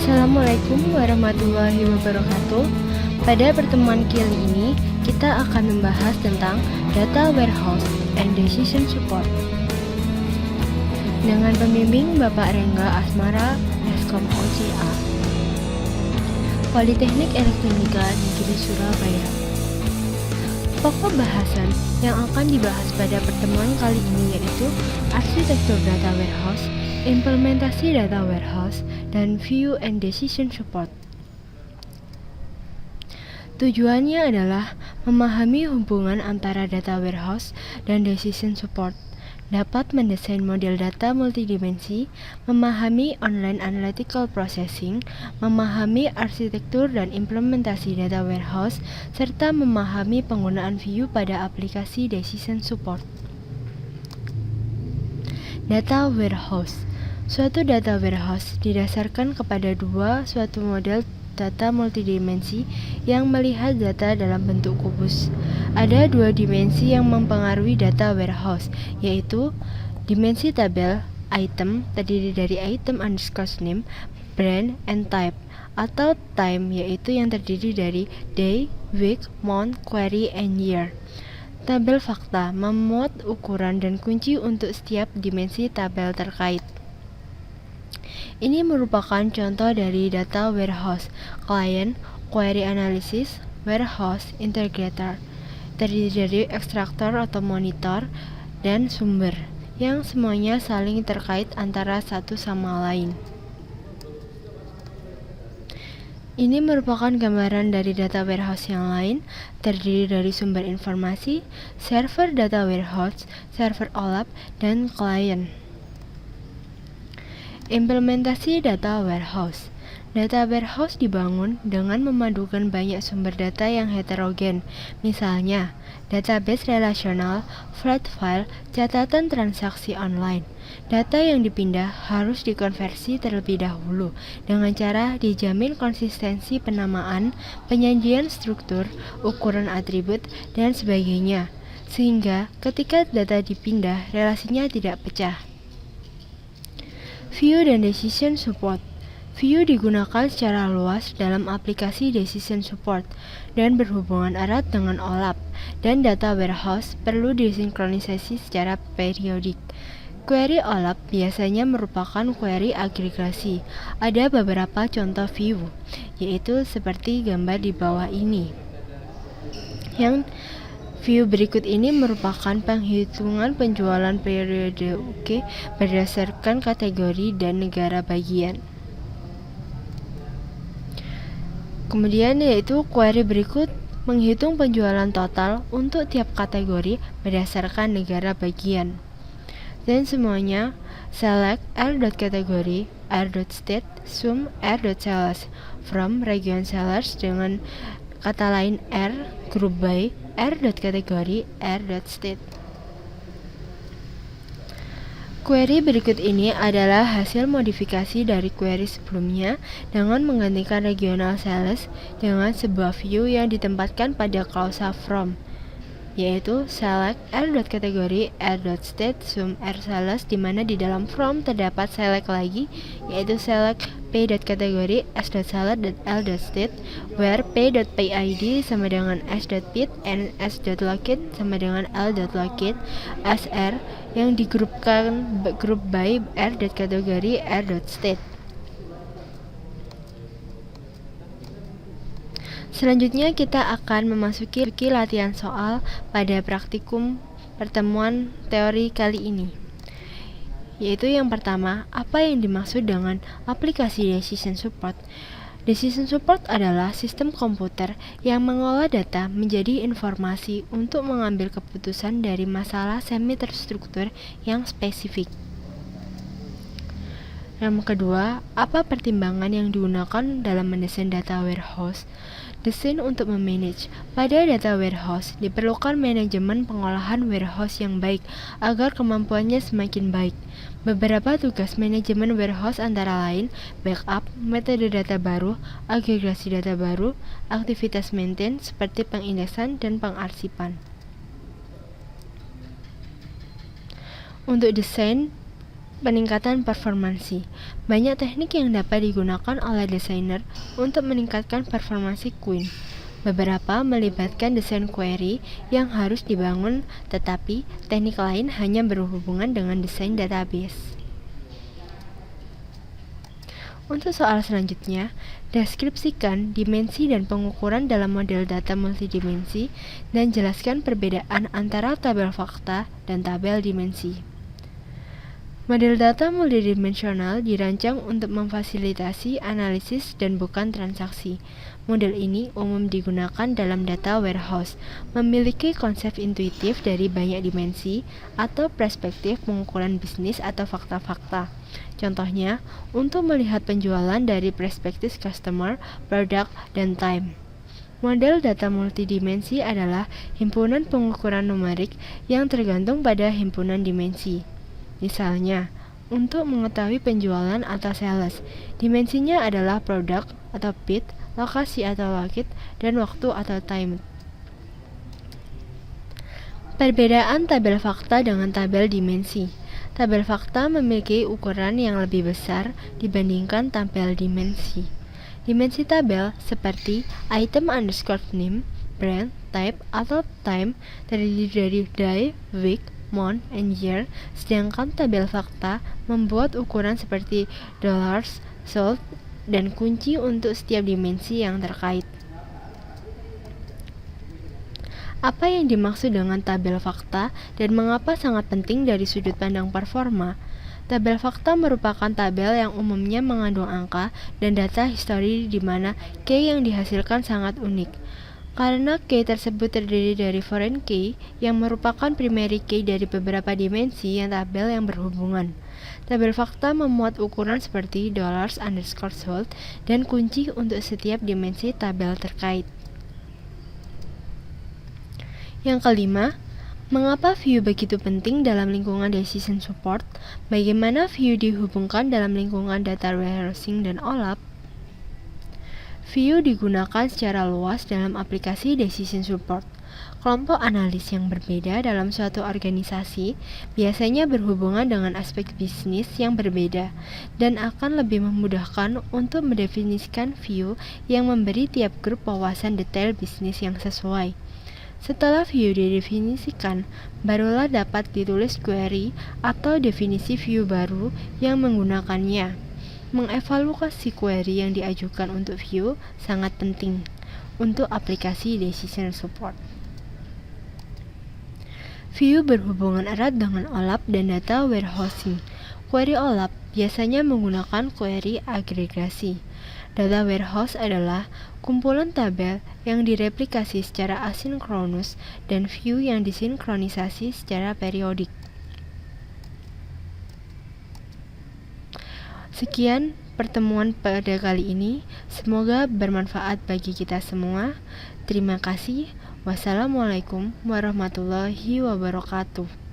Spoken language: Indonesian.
Assalamualaikum warahmatullahi wabarakatuh. Pada pertemuan kali ini, kita akan membahas tentang Data Warehouse and Decision Support dengan pembimbing Bapak Rengga Asmara, Reskom OCA, Politeknik Elektronika Negeri Surabaya. Pokok bahasan yang akan dibahas pada pertemuan kali ini yaitu arsitektur data warehouse, implementasi data warehouse, dan view and decision support. Tujuannya adalah memahami hubungan antara data warehouse dan decision support, dapat mendesain model data multidimensi, memahami online analytical processing, memahami arsitektur dan implementasi data warehouse, serta memahami penggunaan view pada aplikasi decision support. Data warehouse. Suatu data warehouse didasarkan kepada suatu model data multidimensi yang melihat data dalam bentuk kubus. Ada dua dimensi yang mempengaruhi data warehouse, yaitu dimensi tabel, item, terdiri dari item underscore name, brand, and type, atau time, yaitu yang terdiri dari day, week, month, query, and year. Tabel fakta memuat ukuran dan kunci untuk setiap dimensi tabel terkait. Ini merupakan contoh dari data warehouse, client, query analysis, warehouse, integrator, terdiri dari ekstraktor atau monitor, dan sumber, yang semuanya saling terkait antara satu sama lain. Ini merupakan gambaran dari data warehouse yang lain, terdiri dari sumber informasi, server data warehouse, server OLAP, dan client. Implementasi data warehouse. Data warehouse dibangun dengan memadukan banyak sumber data yang heterogen, misalnya database relasional, flat file, catatan transaksi online. Data yang dipindah harus dikonversi terlebih dahulu dengan cara dijamin konsistensi penamaan, penyajian struktur, ukuran atribut, dan sebagainya, sehingga ketika data dipindah, relasinya tidak pecah. View dan Decision Support. View digunakan secara luas dalam aplikasi Decision Support dan berhubungan erat dengan OLAP, dan data warehouse perlu disinkronisasi secara periodik. Query OLAP biasanya merupakan query agregasi. Ada beberapa contoh view, yaitu seperti gambar di bawah ini. Yang view berikut ini merupakan penghitungan penjualan periode berdasarkan kategori dan negara bagian. Kemudian yaitu query berikut menghitung penjualan total untuk tiap kategori berdasarkan negara bagian. Dan semuanya select r.category, r.state, sum r.sales from region sellers dengan kata lain r, group by, r.category, r.state. Query berikut ini adalah hasil modifikasi dari query sebelumnya dengan menggantikan regional sales dengan sebuah view yang ditempatkan pada klausa from, yaitu select r.category, r.state, sum r.sales, di mana di dalam from terdapat select lagi, yaitu select p.category, s.sales, dan l.state, where p.pid sama dengan s.pid and s.locate sama dengan l.locate, sr yang digrupkan group by r.category, r.state. Selanjutnya kita akan memasuki latihan soal pada praktikum pertemuan teori kali ini, yaitu yang pertama, apa yang dimaksud dengan aplikasi Decision Support? Decision Support adalah sistem komputer yang mengolah data menjadi informasi untuk mengambil keputusan dari masalah semi-terstruktur yang spesifik. Yang kedua, apa pertimbangan yang digunakan dalam mendesain data warehouse? Desain untuk memanage. Pada data warehouse, diperlukan manajemen pengolahan warehouse yang baik agar kemampuannya semakin baik. Beberapa tugas manajemen warehouse antara lain backup, metode data baru, agregasi data baru, aktivitas maintain seperti pengindeksan dan pengarsipan. Untuk desain Peningkatan performansi. Banyak teknik yang dapat digunakan oleh desainer untuk meningkatkan performansi Queen. Beberapa melibatkan desain query yang harus dibangun, tetapi teknik lain hanya berhubungan dengan desain database. Untuk soal selanjutnya, deskripsikan dimensi dan pengukuran dalam model data multidimensi dan jelaskan perbedaan antara tabel fakta dan tabel dimensi. Model data multidimensional dirancang untuk memfasilitasi analisis dan bukan transaksi. Model ini umum digunakan dalam data warehouse, memiliki konsep intuitif dari banyak dimensi atau perspektif pengukuran bisnis atau fakta-fakta. Contohnya, untuk melihat penjualan dari perspektif customer, product, dan time. Model data multidimensi adalah himpunan pengukuran numerik yang tergantung pada himpunan dimensi. Misalnya, untuk mengetahui penjualan atau sales, dimensinya adalah produk atau bid, lokasi atau locket, dan waktu atau time. Perbedaan tabel fakta dengan tabel dimensi. Tabel fakta memiliki ukuran yang lebih besar dibandingkan tabel dimensi. Dimensi tabel seperti item underscore name, brand, type, atau time terdiri dari day, week, month, and year, sedangkan tabel fakta membuat ukuran seperti dollars, sold, dan kunci untuk setiap dimensi yang terkait. Apa yang dimaksud dengan tabel fakta dan mengapa sangat penting dari sudut pandang performa? Tabel fakta merupakan tabel yang umumnya mengandung angka dan data histori di mana key yang dihasilkan sangat unik. Karena key tersebut terdiri dari foreign key yang merupakan primary key dari beberapa dimensi yang tabel yang berhubungan. Tabel fakta memuat ukuran seperti dollars underscore sold dan kunci untuk setiap dimensi tabel terkait. Yang kelima, mengapa view begitu penting dalam lingkungan decision support? Bagaimana view dihubungkan dalam lingkungan data warehousing dan OLAP? View digunakan secara luas dalam aplikasi decision support. Kelompok analis yang berbeda dalam suatu organisasi biasanya berhubungan dengan aspek bisnis yang berbeda dan akan lebih memudahkan untuk mendefinisikan view yang memberi tiap grup wawasan detail bisnis yang sesuai. Setelah view didefinisikan, barulah dapat ditulis query atau definisi view baru yang menggunakannya. Mengevaluasi query yang diajukan untuk view sangat penting untuk aplikasi decision support. View berhubungan erat dengan OLAP dan data warehousing. Query OLAP biasanya menggunakan query agregasi. Data warehouse adalah kumpulan tabel yang direplikasi secara asinkronus dan view yang disinkronisasi secara periodik. Sekian pertemuan pada kali ini, semoga bermanfaat bagi kita semua. Terima kasih. Wassalamualaikum warahmatullahi wabarakatuh.